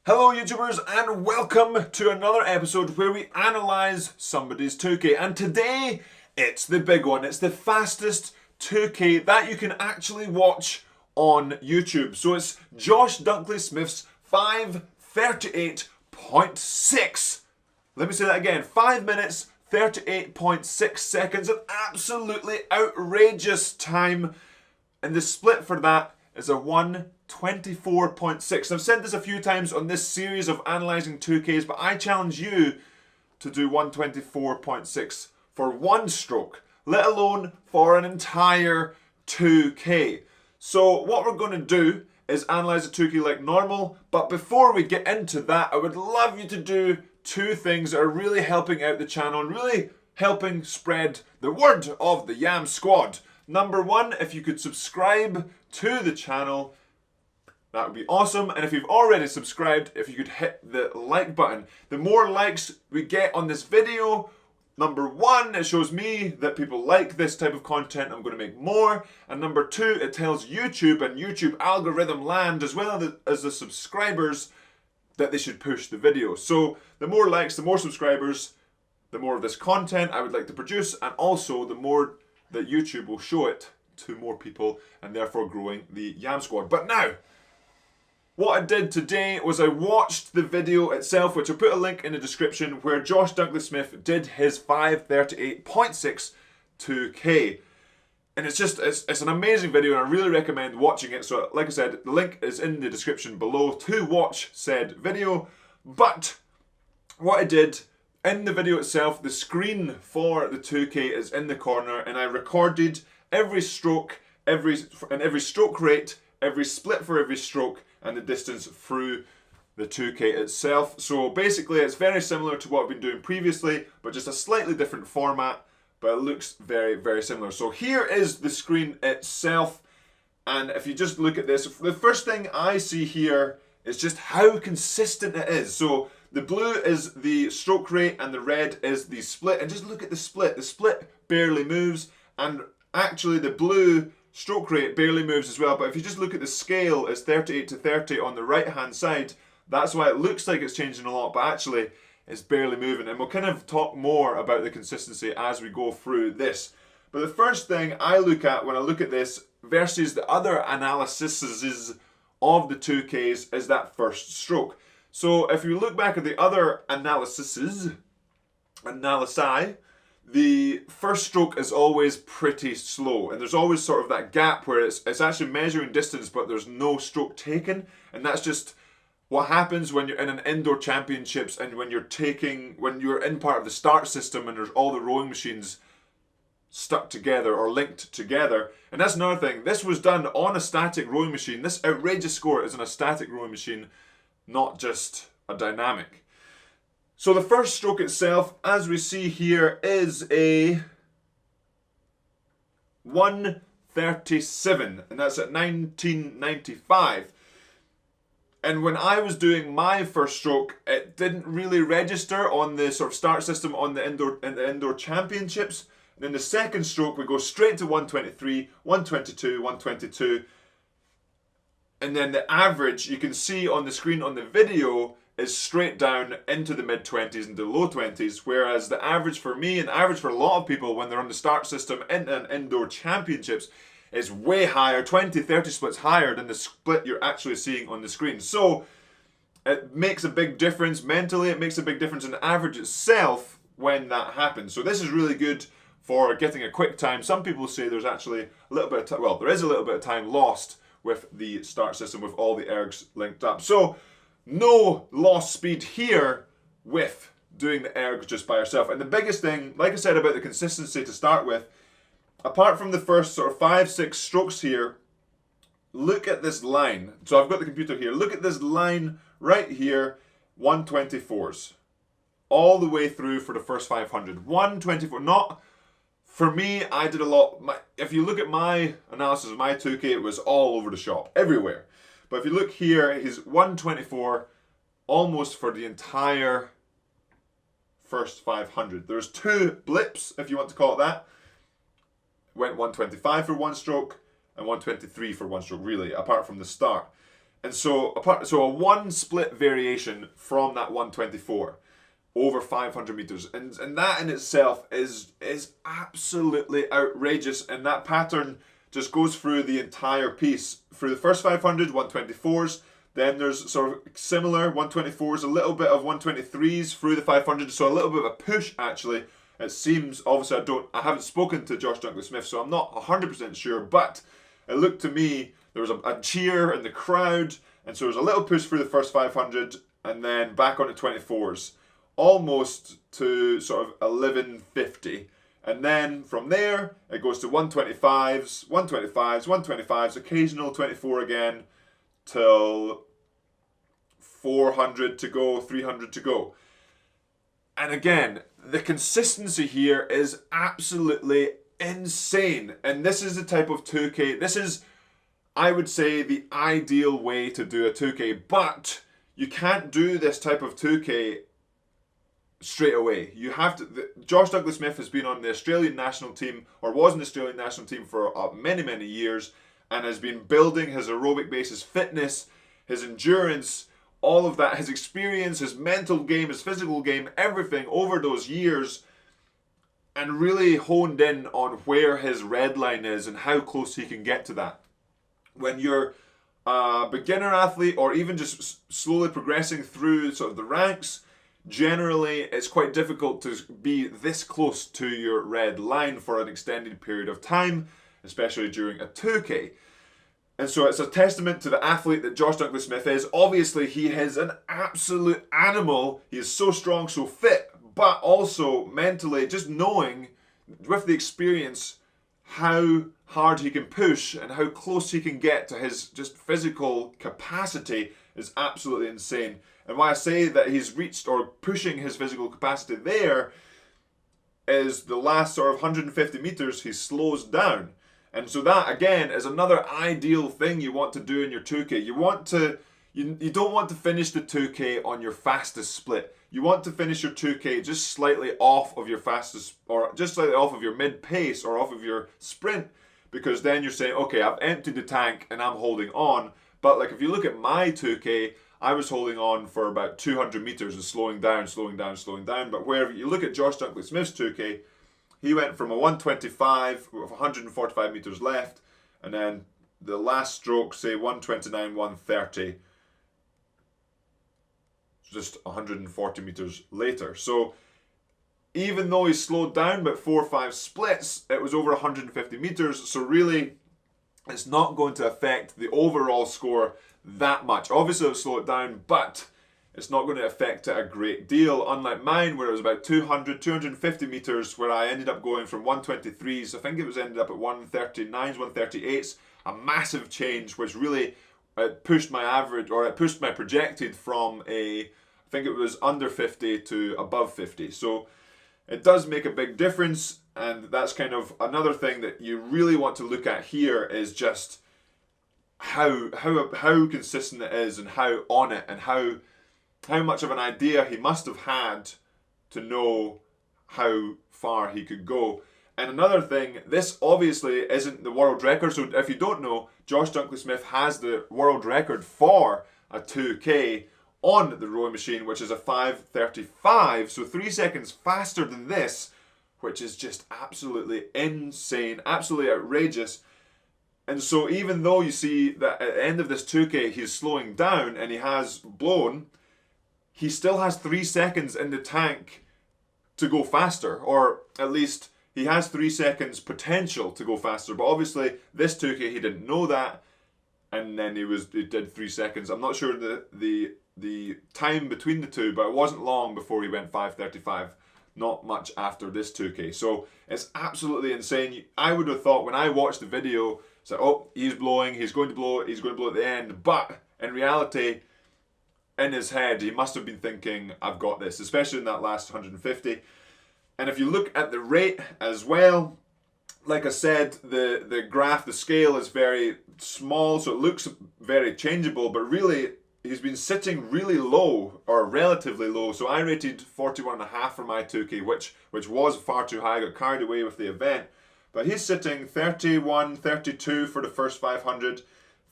Hello YouTubers and welcome to another episode where we analyse somebody's 2K, and today it's the big one. It's the fastest 2K that you can actually watch on YouTube. So it's Josh Dunkley-Smith's 5:38.6. Let me say that again, 5 minutes 38.6 seconds, an absolutely outrageous time, and the split for that is a 1:24.6. I've said this a few times on this series of analysing 2Ks, but I challenge you to do 1:24.6 for one stroke, let alone for an entire 2K. So what we're going to do is analyse a 2K like normal, but before we get into that, I would love you to do two things that are really helping out the channel and really helping spread the word of the Yam Squad. Number one, if you could subscribe to the channel, that would be awesome. And if you've already subscribed, if you could hit the like button. The more likes we get on this video, number one, it shows me that people like this type of content. I'm going to make more. And number two, it tells YouTube and YouTube algorithm land, as well as the subscribers, that they should push the video. So the more likes, the more subscribers, the more of this content I would like to produce, and also the more that YouTube will show it to more people, and therefore growing the Yam Squad. But now, what I did today was I watched the video itself, which I'll put a link in the description, where Josh Dunkley-Smith did his 5:38.6 2K. And it's an amazing video, and I really recommend watching it. So like I said, the link is in the description below to watch said video. But what I did in the video itself, the screen for the 2K is in the corner, and I recorded every stroke, every stroke rate, every split for every stroke, and the distance through the 2K itself. So basically it's very similar to what I've been doing previously, but just a slightly different format, but it looks very, very similar. So here is the screen itself, and if you just look at this, the first thing I see here is just how consistent it is. So the blue is the stroke rate and the red is the split, and just look at the split. The split barely moves, and actually the blue stroke rate barely moves as well. But if you just look at the scale, it's 38:30 on the right hand side. That's why it looks like it's changing a lot, but actually it's barely moving. And we'll kind of talk more about the consistency as we go through this. But the first thing I look at when I look at this versus the other analyses of the 2Ks is that first stroke. So if you look back at the other analysi, the first stroke is always pretty slow, and there's always sort of that gap where it's actually measuring distance, but there's no stroke taken, and that's just what happens when you're in an indoor championships and when you're in part of the start system and there's all the rowing machines stuck together or linked together. And that's another thing. This was done on a static rowing machine. This outrageous score is on a static rowing machine, not just a dynamic. So the first stroke itself, as we see here, is a 1:37, and that's at 1995. And when I was doing my first stroke, it didn't really register on the sort of start system on the indoor championships. And then the second stroke, we go straight to 1:23, 1:22, 1:22. And then the average, you can see on the screen on the video, is straight down into the mid-20s and the low 20s, whereas the average for me and the average for a lot of people when they're on the start system in an indoor championships is way higher, 20-30 splits higher than the split you're actually seeing on the screen. So it makes a big difference mentally, it makes a big difference in the average itself when that happens. So this is really good for getting a quick time. Some people say there's actually a little bit of time, well, there is a little bit of time lost with the start system with all the ergs linked up. So no lost speed here with doing the ergs just by yourself. And the biggest thing, like I said about the consistency to start with, apart from the first sort of 5-6 strokes here, look at this line. So I've got the computer here. Look at this line right here, 1:24s. All the way through for the first 500. 1:24, not, for me, I did a lot. If you look at my analysis of my 2K, it was all over the shop, everywhere. But if you look here, he's 1:24 almost for the entire first 500. There's two blips, if you want to call it that. Went 1:25 for one stroke and 1:23 for one stroke, really, apart from the start. And so a one split variation from that 124 over 500 meters, and that in itself is absolutely outrageous. And that pattern just goes through the entire piece. Through the first 500, 124s. Then there's sort of similar 124s, a little bit of 123s through the 500. So a little bit of a push actually. It seems, obviously I haven't spoken to Josh Dunkley-Smith, so I'm not 100% sure, but it looked to me there was a cheer in the crowd, and so there was a little push through the first 500 and then back on the 24s, almost to sort of 1150. And then from there, it goes to 125s, 125s, 125s, occasional 24 again, till 400 to go, 300 to go. And again, the consistency here is absolutely insane. And this is the type of 2K, this is, I would say, the ideal way to do a 2K. But you can't do this type of 2K straight away. You have to. Josh Dunkley-Smith has been on the Australian national team, or was in the Australian national team for many years, and has been building his aerobic base, his fitness, his endurance, all of that, his experience, his mental game, his physical game, everything over those years, and really honed in on where his red line is and how close he can get to that. When you're a beginner athlete, or even just slowly progressing through sort of the ranks, generally it's quite difficult to be this close to your red line for an extended period of time, especially during a 2K. And so it's a testament to the athlete that Josh Dunkley-Smith is. Obviously, he is an absolute animal. He is so strong, so fit, but also mentally, just knowing with the experience how hard he can push and how close he can get to his just physical capacity is absolutely insane. And why I say that he's reached or pushing his physical capacity there is the last sort of 150 meters he slows down. And so that again is another ideal thing you want to do in your 2K. You don't want to finish the 2K on your fastest split. You want to finish your 2K just slightly off of your fastest, or just slightly off of your mid pace or off of your sprint, because then you're saying, okay, I've emptied the tank and I'm holding on. But like if you look at my 2K, I was holding on for about 200 meters and slowing down. But where you look at Josh Dunkley-Smith's 2K, he went from a 125 with 145 meters left, and then the last stroke, say 129, 130, just 140 meters later. So even though he slowed down about 4 or 5 splits, it was over 150 meters. So really, it's not going to affect the overall score that much. Obviously, it'll slow it down, but it's not going to affect it a great deal, unlike mine, where it was about 200, 250 meters, where I ended up going from 123s, I think it was ended up at 139s, 138s, a massive change, which really pushed my average, or it pushed my projected from I think it was under 50 to above 50. So it does make a big difference, and that's kind of another thing that you really want to look at here, is just how consistent it is, and how on it, and how much of an idea he must have had to know how far he could go. And another thing, this obviously isn't the world record, so if you don't know, Josh Dunkley-Smith has the world record for a 2K on the rowing machine, which is a 5:35, so 3 seconds faster than this, which is just absolutely insane, absolutely outrageous. And so even though you see that at the end of this 2K he's slowing down and he has blown, he still has 3 seconds in the tank to go faster, or at least he has 3 seconds potential to go faster. But obviously this 2K he didn't know that, and then he did 3 seconds. I'm not sure the time between the two, but it wasn't long before he went 5:35. Not much after this 2K. So it's absolutely insane. I would have thought when I watched the video, it's like, oh, he's blowing, he's going to blow at the end. But in reality, in his head, he must have been thinking, I've got this, especially in that last 150. And if you look at the rate as well, like I said, the graph, the scale is very small, so it looks very changeable, but really, he's been sitting really low, or relatively low. So I rated 41.5 for my 2K, which was far too high. I got carried away with the event. But he's sitting 31, 32 for the first 500,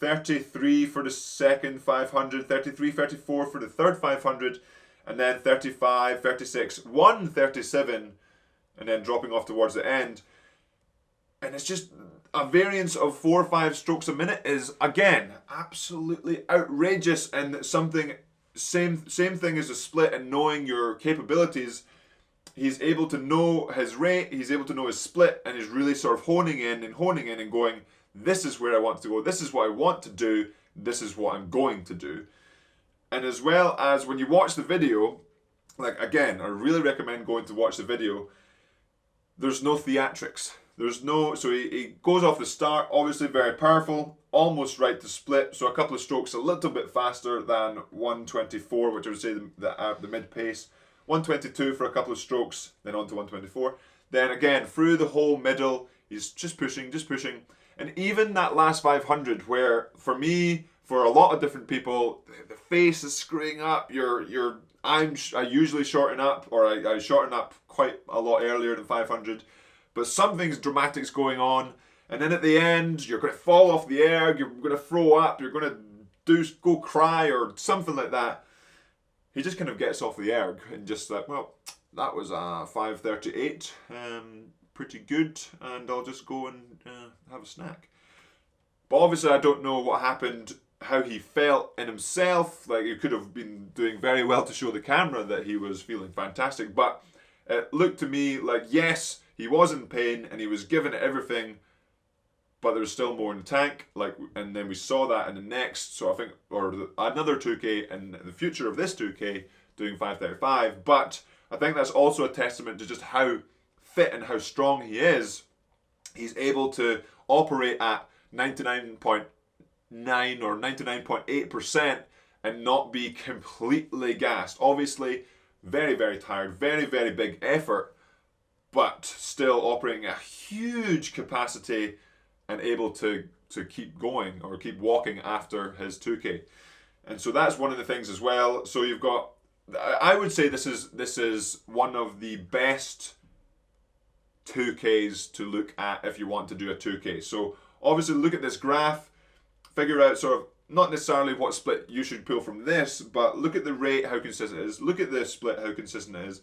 33 for the second 500, 33, 34 for the third 500, and then 35, 36, 137, and then dropping off towards the end. And it's just a variance of 4 or 5 strokes a minute is, again, absolutely outrageous, and something, same thing as a split and knowing your capabilities. He's able to know his rate, he's able to know his split, and he's really sort of honing in and going, this is where I want to go, this is what I want to do, this is what I'm going to do. And as well as when you watch the video, like again, I really recommend going to watch the video, there's no theatrics. So he goes off the start, obviously very powerful, almost right to split, so a couple of strokes a little bit faster than 124, which I would say the mid pace. 122 for a couple of strokes, then on to 124. Then again, through the whole middle, he's just pushing. And even that last 500, where for me, for a lot of different people, the face is screwing up, I usually shorten up, or I shorten up quite a lot earlier than 500, but something's dramatic's going on, and then at the end, you're going to fall off the erg, you're going to throw up, you're going to go cry, or something like that. He just kind of gets off the erg, and just like, well, that was a 5:38, pretty good, and I'll just go and have a snack. But obviously I don't know what happened, how he felt in himself. Like, he could have been doing very well to show the camera that he was feeling fantastic, but it looked to me like, yes, he was in pain and he was giving it everything, but there was still more in the tank. And then we saw that in the next, so I think, another 2K in the future of this 2K doing 5:35. But I think that's also a testament to just how fit and how strong he is. He's able to operate at 99.9 or 99.8% and not be completely gassed. Obviously, very, very tired, very, very big effort, but still operating a huge capacity and able to keep going or keep walking after his 2K. And so that's one of the things as well. So you've got, I would say this is one of the best 2Ks to look at if you want to do a 2K. So obviously look at this graph, figure out sort of not necessarily what split you should pull from this, but look at the rate, how consistent it is, look at the split, how consistent it is,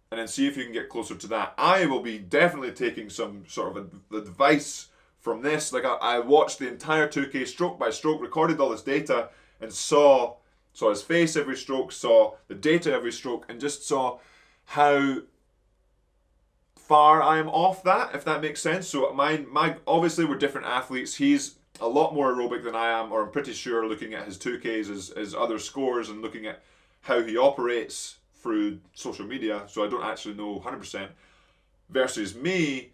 and then see if you can get closer to that. I will be definitely taking some sort of advice from this. Like, I watched the entire 2K stroke by stroke, recorded all this data, and saw his face every stroke, saw the data every stroke, and just saw how far I am off that, if that makes sense. So my obviously we're different athletes. He's a lot more aerobic than I am, or I'm pretty sure, looking at his 2Ks, his other scores, and looking at how he operates through social media. So I don't actually know 100% versus me.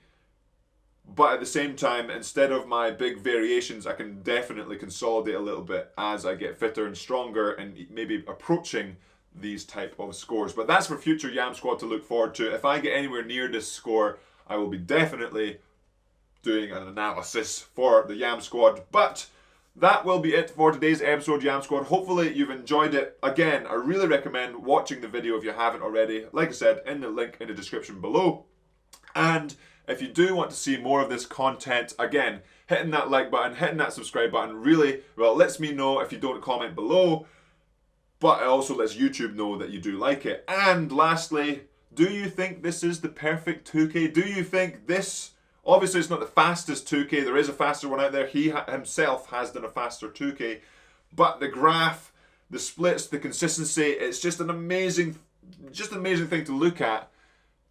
But at the same time, instead of my big variations, I can definitely consolidate a little bit as I get fitter and stronger and maybe approaching these type of scores. But that's for future Yam Squad to look forward to. If I get anywhere near this score, I will be definitely doing an analysis for the Yam Squad. But that will be it for today's episode, Yam Squad. Hopefully you've enjoyed it. Again, I really recommend watching the video if you haven't already. Like I said, in the link in the description below. And if you do want to see more of this content, again, hitting that like button, hitting that subscribe button really, well, lets me know if you don't comment below, but it also lets YouTube know that you do like it. And lastly, do you think this is the perfect 2K? Do you think this, obviously it's not the fastest 2K, there is a faster one out there, he himself has done a faster 2K, but the graph, the splits, the consistency, it's just an amazing thing to look at.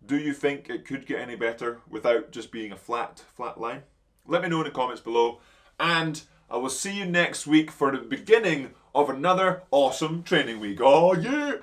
Do you think it could get any better without just being a flat line? Let me know in the comments below, and I will see you next week for the beginning of another awesome training week. Oh yeah!